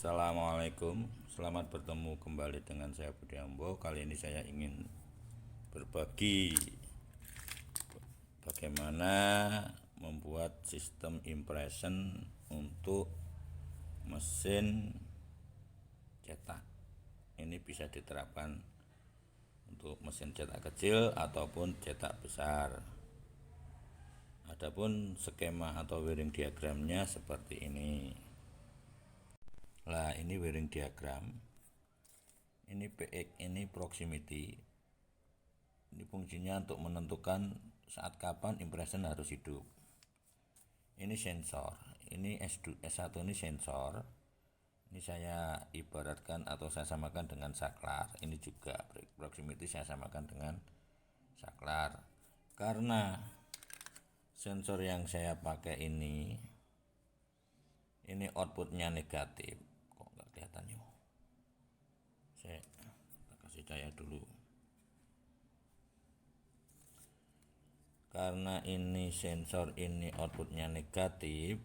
Assalamualaikum, selamat bertemu kembali dengan saya Budi Ambo. Kali ini saya ingin berbagi bagaimana membuat sistem impression untuk mesin cetak. Ini bisa diterapkan untuk mesin cetak kecil ataupun cetak besar. Adapun skema atau wiring diagramnya seperti ini. Nah, ini wiring diagram. Ini PX, ini proximity. Ini fungsinya untuk menentukan saat kapan impression harus hidup. Ini sensor. Ini S1 ini sensor. Ini saya ibaratkan atau saya samakan dengan saklar. Ini juga proximity saya samakan dengan saklar. Karena sensor yang saya pakai ini outputnya negatif. Kok nggak kelihatan yuk? Saya kasih cahaya dulu. Karena ini sensor ini outputnya negatif,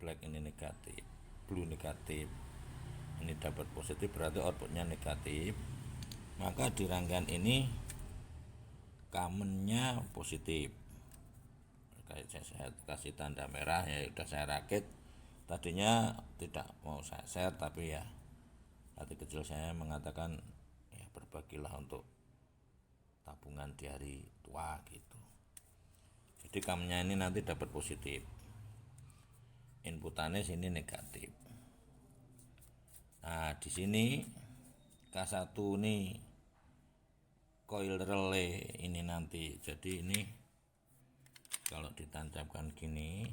black ini negatif, blue negatif, ini dapat positif berarti outputnya negatif. Maka di rangkaian ini kamennya positif. Saya kasih tanda merah, ya udah saya rakit. Tadinya tidak mau saya share, tapi ya hati kecil saya mengatakan ya berbagilah untuk tabungan di hari tua gitu. Jadi kamnya ini nanti dapat positif, inputannya sini negatif. Nah di sini K1 nih coil relay ini nanti. Jadi ini kalau ditancapkan gini,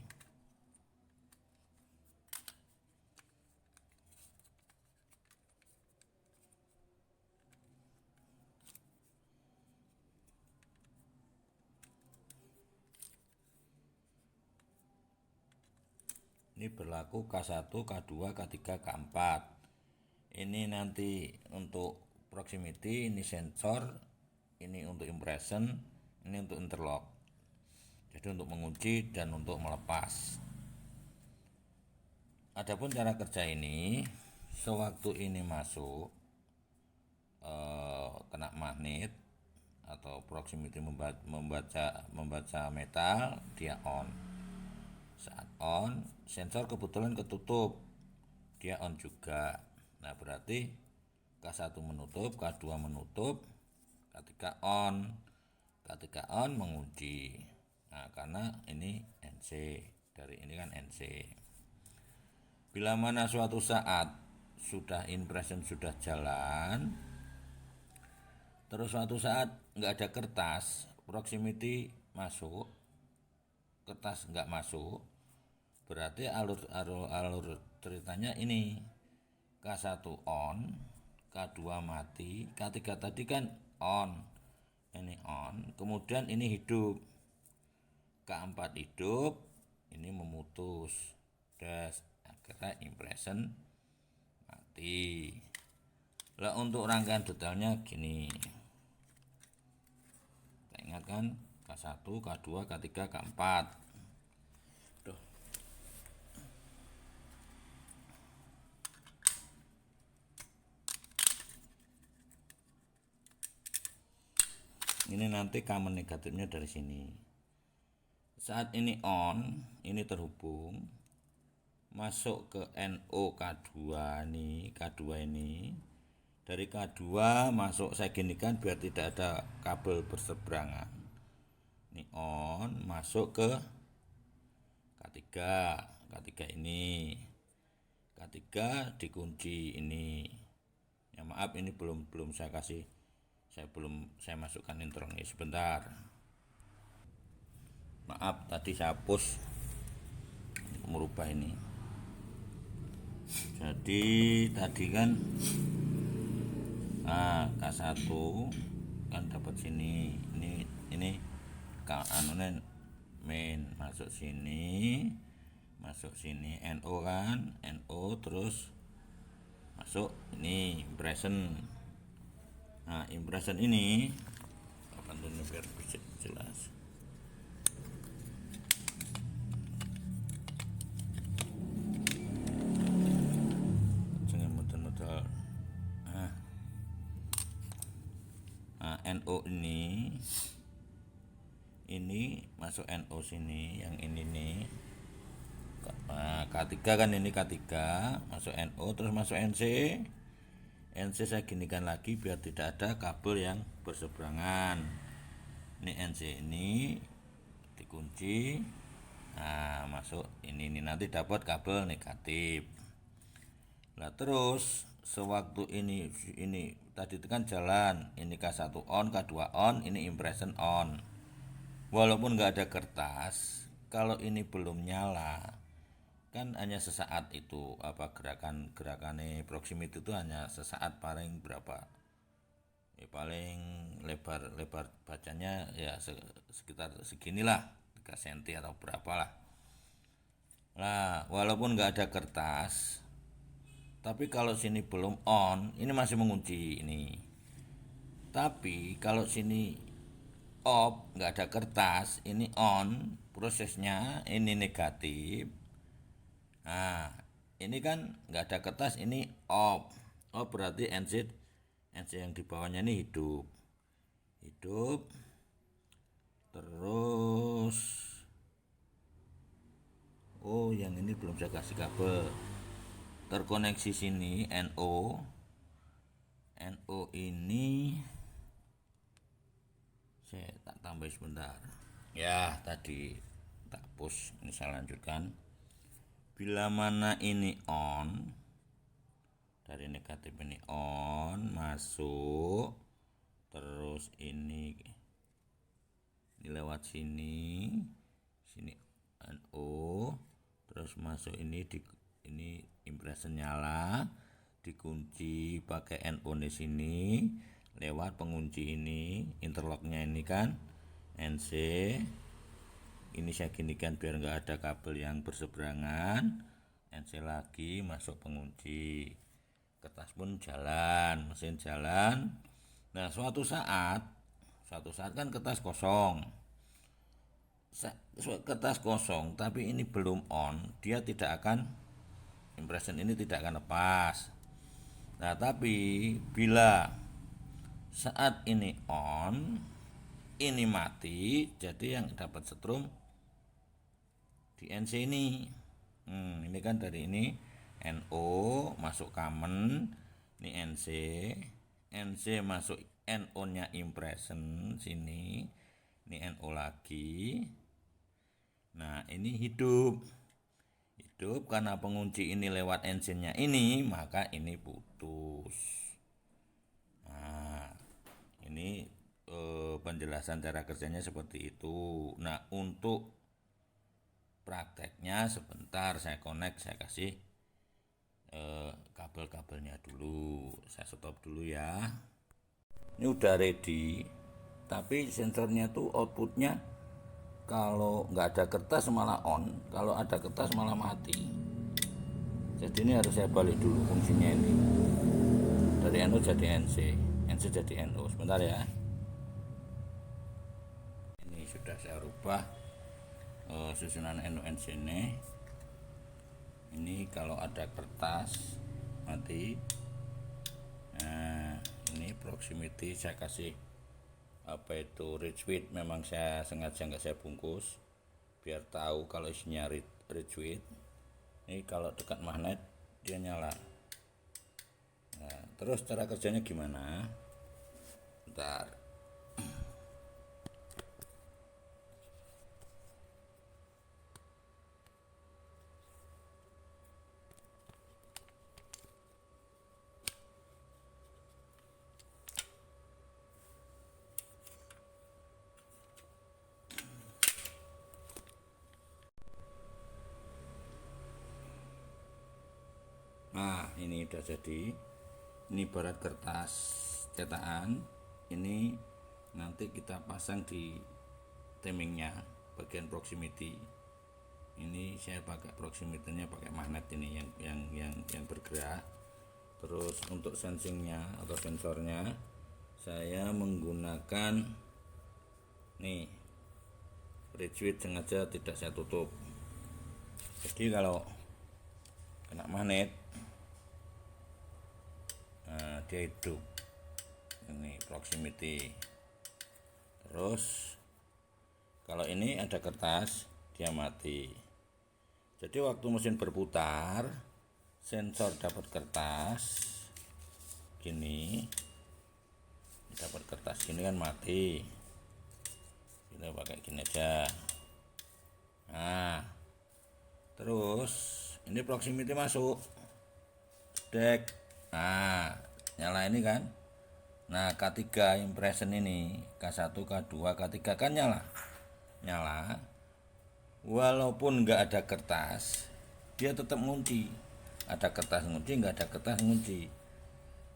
ini berlaku K1, K2, K3, K4. Ini nanti untuk proximity, ini sensor, ini untuk impression, ini untuk interlock. Jadi untuk mengunci dan untuk melepas. Adapun cara kerja ini, sewaktu ini masuk kena magnet atau proximity membaca metal, dia on. Saat on, sensor kebetulan ketutup, dia on juga. Nah berarti K1 menutup, K2 menutup, K3 on, K3 on mengunci. Nah karena ini NC, dari ini kan NC. Bila mana suatu saat sudah impression sudah jalan, terus suatu saat nggak ada kertas, proximity masuk, kertas nggak masuk, berarti alur ceritanya ini K1 on, K2 mati, K3 tadi kan on, ini on, kemudian ini hidup, K4 hidup, ini memutus, akhirnya impression mati. Lah untuk rangkaian detailnya gini, kita ingatkan K1, K2, K3, K4. Ini nanti kamen negatifnya dari sini. Saat ini on, ini terhubung, masuk ke NO K2 nih, K2 ini. Dari K2 masuk, saya ginikan biar tidak ada kabel berseberangan. Ini on, masuk ke K3, K3 ini. K3 dikunci ini. Ya maaf ini belum saya kasih. Saya masukkan intronya sebentar. Maaf tadi saya push merubah ini. Jadi tadi kan K1 kan dapat sini. Ini anunya main masuk sini. NO kan, NO terus masuk ini impression. Nah impression ini kapan dulu biar bisa jelas. NO ini masuk NO sini, yang ini nih. Nah, K3 kan ini K3 masuk NO, terus masuk NC. NC saya ginikan lagi biar tidak ada kabel yang berseberangan. Ini NC ini dikunci. Nah, masuk ini nanti dapat kabel negatif. Nah, terus sewaktu ini tadi itu kan jalan, ini K1 on, K2 on, ini impression on. Walaupun nggak ada kertas, kalau ini belum nyala, kan hanya sesaat itu gerakannya proximity itu hanya sesaat, paling berapa ya, paling lebar bacanya ya sekitar seginilah 3 cm atau berapa lah. Nah, walaupun nggak ada kertas, tapi kalau sini belum on, ini masih mengunci ini. Tapi kalau sini off, nggak ada kertas, ini on, prosesnya ini negatif. Nah, ini kan nggak ada kertas, ini off. Off berarti NC yang di bawahnya ini hidup. Terus yang ini belum saya kasih kabel. Terkoneksi sini NO ini saya tak tambah sebentar. Ya, tadi tak push, ini saya lanjutkan. Bila mana ini on, dari negatif ini on, masuk, terus ini lewat sini NO, terus masuk ini impression nyala, dikunci pakai NO di sini, lewat pengunci ini, interlocknya ini kan NC. Ini saya ginikan biar nggak ada kabel yang berseberangan. NC lagi masuk pengunci, kertas pun jalan, mesin jalan. Nah, suatu saat kan kertas kosong, tapi ini belum on, dia tidak akan, impression ini tidak akan lepas. Nah, tapi bila saat ini on, ini mati, jadi yang dapat setrum di NC ini. Ini kan dari ini NO masuk common, ini NC masuk NO nya impression sini, ini NO lagi. Nah, ini hidup karena pengunci ini lewat NC nya ini, maka ini putus. Nah, ini penjelasan cara kerjanya seperti itu. Nah, untuk prakteknya sebentar saya connect, saya kasih kabel-kabelnya dulu. Saya stop dulu ya. Ini udah ready, tapi sensornya tuh outputnya kalau nggak ada kertas malah on, kalau ada kertas malah mati. Jadi ini harus saya balik dulu fungsinya ini, dari NO jadi NC jadi NO. Sebentar ya. Ini sudah saya rubah susunan NO NC ini. Ini kalau ada kertas mati. Nah, ini proximity saya kasih retweet. Memang saya sengaja nggak saya bungkus biar tahu kalau isinya retweet. Ini kalau dekat magnet dia nyala. Nah, terus cara kerjanya gimana? Bentar. Nah, ini udah jadi. Ini barat kertas cetakan. Ini nanti kita pasang di timingnya bagian proximity. Ini saya pakai proximity-nya pakai magnet ini yang bergerak. Terus untuk sensingnya atau sensornya saya menggunakan nih retweet, sengaja tidak saya tutup. Jadi kalau kena magnet, nah, dia hidup. ini proximity. Terus kalau ini ada kertas, dia mati. Jadi waktu mesin berputar, sensor dapat kertas gini, dapat kertas gini kan mati. Kita pakai gini aja. Nah, terus ini proximity masuk, dek. Nah, nyala ini kan. Nah, K3 impression ini, K1, K2, K3 kan nyala. Walaupun nggak ada kertas, dia tetap ngunci. Ada kertas ngunci, nggak ada kertas ngunci.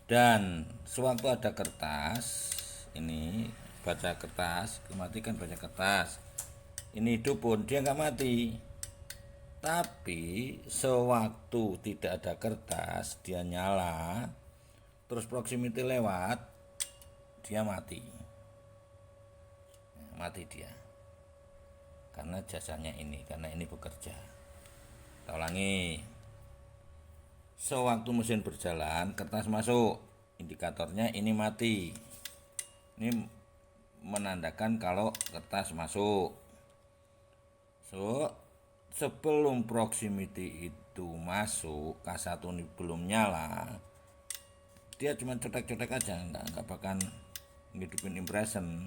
Dan sewaktu ada kertas, ini baca kertas, kematikan baca kertas. Ini hidup pun dia nggak mati. Tapi sewaktu tidak ada kertas, dia nyala, terus proximity lewat, dia mati. Mati dia. Karena jasanya ini, karena ini bekerja. Kita ulangi. Sewaktu mesin berjalan, kertas masuk, indikatornya ini mati. Ini menandakan kalau kertas masuk. Sebelum proximity itu masuk, K1 ini belum nyala, dia cuma cotek-cotek aja, nggak bakal ngidupin impression.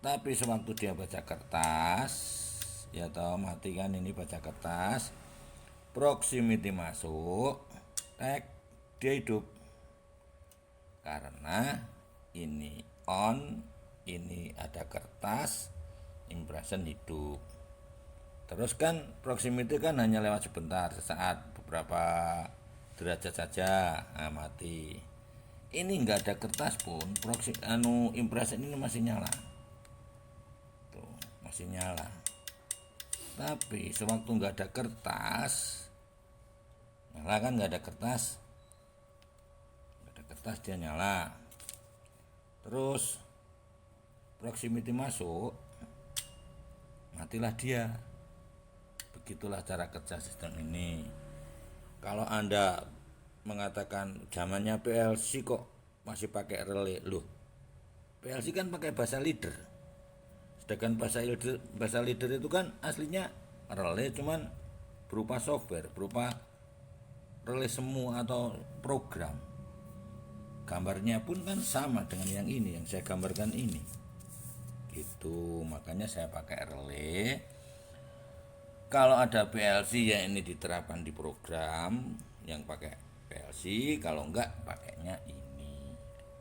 Tapi sewaktu dia baca kertas, ya tahu mati kan, ini baca kertas, proximity masuk, dia hidup. Karena ini on, ini ada kertas, impression hidup. Terus kan proximity kan hanya lewat sebentar, sesaat, beberapa derajat saja, mati. Ini nggak ada kertas pun, impression ini masih nyala. Tuh, masih nyala. Tapi sewaktu nggak ada kertas, nyala kan, nggak ada kertas, dia nyala. Terus proximity masuk, matilah dia. Begitulah cara kerja sistem ini. Kalau Anda mengatakan zamannya PLC kok masih pakai relay, loh, PLC kan pakai bahasa leader. Sedangkan bahasa leader itu kan aslinya relay, cuman berupa software, berupa relay semua atau program. Gambarnya pun kan sama dengan yang ini, yang saya gambarkan ini. Gitu, makanya saya pakai relay. Kalau ada PLC ya ini diterapkan di program yang pakai PLC, kalau enggak pakainya ini.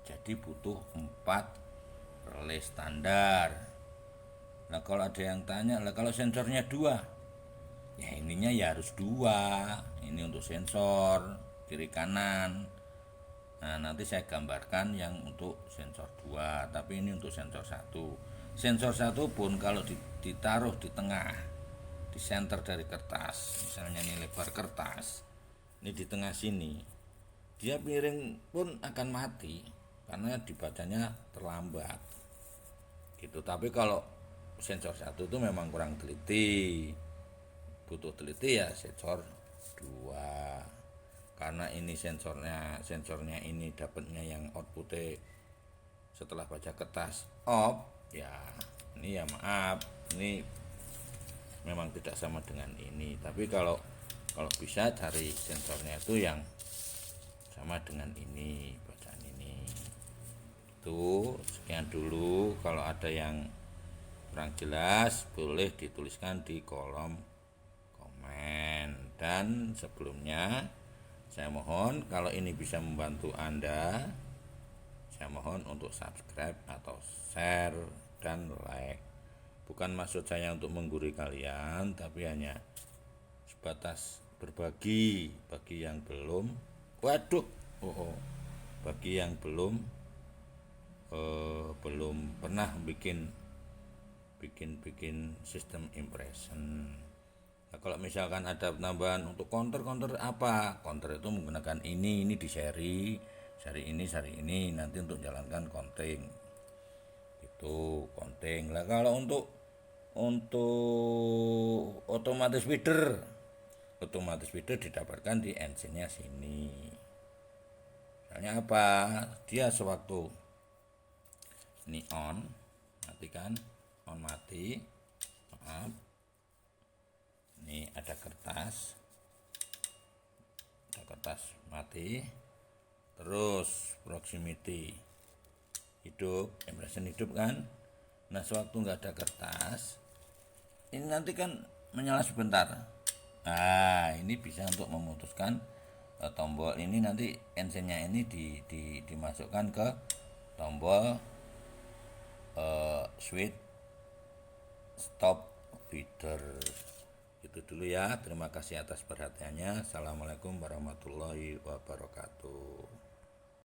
Jadi butuh 4 relay standar. Nah kalau ada yang tanya, lah kalau sensornya 2, ya ininya ya harus 2. Ini untuk sensor kiri kanan. Nah nanti saya gambarkan yang untuk sensor 2, tapi ini untuk sensor 1. Sensor 1 pun kalau ditaruh di tengah, di center dari kertas, misalnya ini lebar kertas, ini di tengah sini, dia miring pun akan mati karena dibacanya terlambat gitu. Tapi kalau sensor 1 itu memang kurang teliti, butuh teliti ya sensor 2. Karena ini sensornya ini dapatnya yang outputnya setelah baca kertas off, ya ini ya maaf, ini memang tidak sama dengan ini. Tapi kalau bisa cari sensornya itu yang sama dengan ini, bacaan ini. Itu sekian dulu. Kalau ada yang kurang jelas boleh dituliskan di kolom komen. Dan sebelumnya saya mohon kalau ini bisa membantu Anda, saya mohon untuk subscribe atau share dan like. Bukan maksud saya untuk menggurui kalian, tapi hanya sebatas berbagi bagi yang belum, bagi yang belum pernah bikin sistem impression. Nah, kalau misalkan ada penambahan untuk counter apa? Counter itu menggunakan ini di seri ini nanti untuk jalankan counting. Itu counting. Lah kalau untuk otomatis feeder didapatkan di engine-nya sini. Misalnya apa? Dia sewaktu Ini on, matikan, on mati. Maaf. Ini ada kertas mati. Terus proximity hidup, impression hidup kan. Nah sewaktu nggak ada kertas, ini nanti kan menyala sebentar. Nah ini bisa untuk memutuskan tombol ini, nanti ensennya ini dimasukkan ke tombol switch stop reader. Itu dulu ya, terima kasih atas perhatiannya. Assalamualaikum warahmatullahi wabarakatuh.